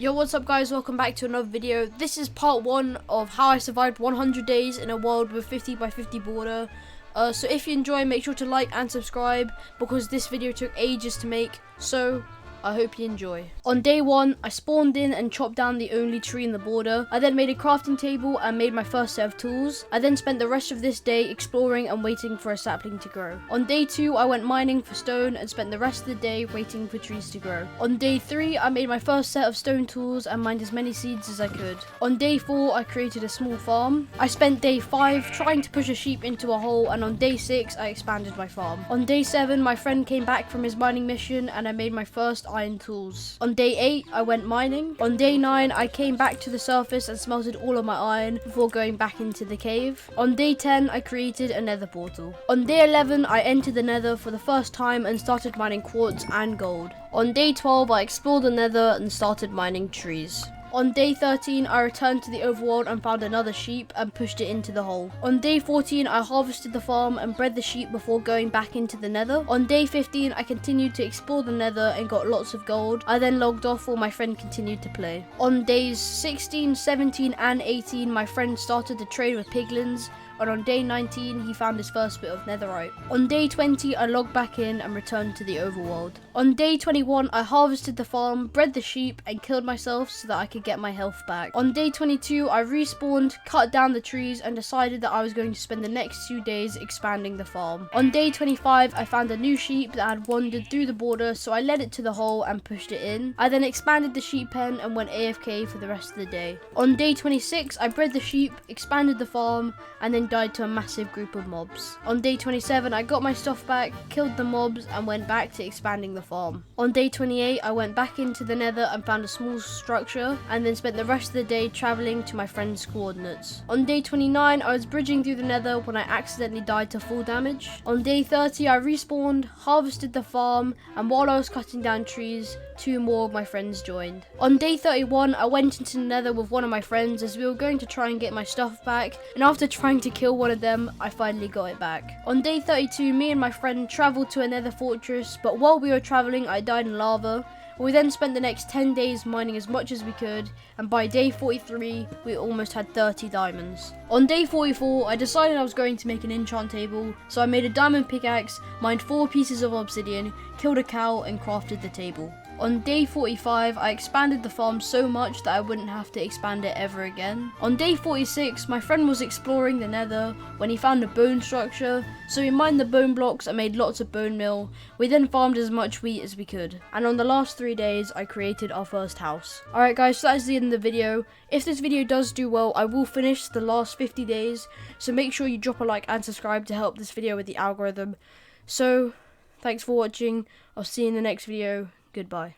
Yo, what's up guys, welcome back to another video. This is part 1 of how I survived 100 days in a world with 50 by 50 border. So if you enjoy, make sure to like and subscribe because this video took ages to make, so I hope you enjoy. On day 1, I spawned in and chopped down the only tree in the border. I then made a crafting table and made my first set of tools. I then spent the rest of this day exploring and waiting for a sapling to grow. On day 2, I went mining for stone and spent the rest of the day waiting for trees to grow. On day 3, I made my first set of stone tools and mined as many seeds as I could. On day 4, I created a small farm. I spent day 5 trying to push a sheep into a hole, and on day 6, I expanded my farm. On day 7, my friend came back from his mining mission and I made my first iron tools. On day 8, I went mining. On day 9, I came back to the surface and smelted all of my iron before going back into the cave. On day 10, I created a nether portal. On day 11, I entered the nether for the first time and started mining quartz and gold. On day 12, I explored the nether and started mining trees. On day 13, I returned to the overworld and found another sheep and pushed it into the hole. On day 14, I harvested the farm and bred the sheep before going back into the nether. On day 15, I continued to explore the nether and got lots of gold. I then logged off while my friend continued to play. On days 16, 17 and 18, my friend started to trade with piglins. And on day 19, he found his first bit of netherite. On day 20, I logged back in and returned to the overworld. On day 21, I harvested the farm, bred the sheep, and killed myself so that I could get my health back. On day 22, I respawned, cut down the trees, and decided that I was going to spend the next 2 days expanding the farm. On day 25, I found a new sheep that had wandered through the border, so I led it to the hole and pushed it in. I then expanded the sheep pen and went AFK for the rest of the day. On day 26, I bred the sheep, expanded the farm, and then died to a massive group of mobs. On day 27, I got my stuff back, killed the mobs, and went back to expanding the farm. On day 28, I went back into the nether and found a small structure, and then spent the rest of the day traveling to my friend's coordinates. On day 29, I was bridging through the nether when I accidentally died to full damage. On day 30, I respawned, harvested the farm, and while I was cutting down trees, 2 more of my friends joined. On day 31, I went into the nether with one of my friends as we were going to try and get my stuff back, and after trying to kill one of them, I finally got it back. On day 32, me and my friend travelled to a nether fortress, but while we were travelling, I died in lava. We then spent the next 10 days mining as much as we could, and by day 43, we almost had 30 diamonds. On day 44, I decided I was going to make an enchant table, so I made a diamond pickaxe, mined 4 pieces of obsidian, killed a cow, and crafted the table. On day 45, I expanded the farm so much that I wouldn't have to expand it ever again. On day 46, my friend was exploring the nether when he found a bone structure, so we mined the bone blocks and made lots of bone meal. We then farmed as much wheat as we could. And on the last 3 days, I created our first house. Alright guys, so that is the end of the video. If this video does do well, I will finish the last 50 days, so make sure you drop a like and subscribe to help this video with the algorithm. So, thanks for watching. I'll see you in the next video. Goodbye.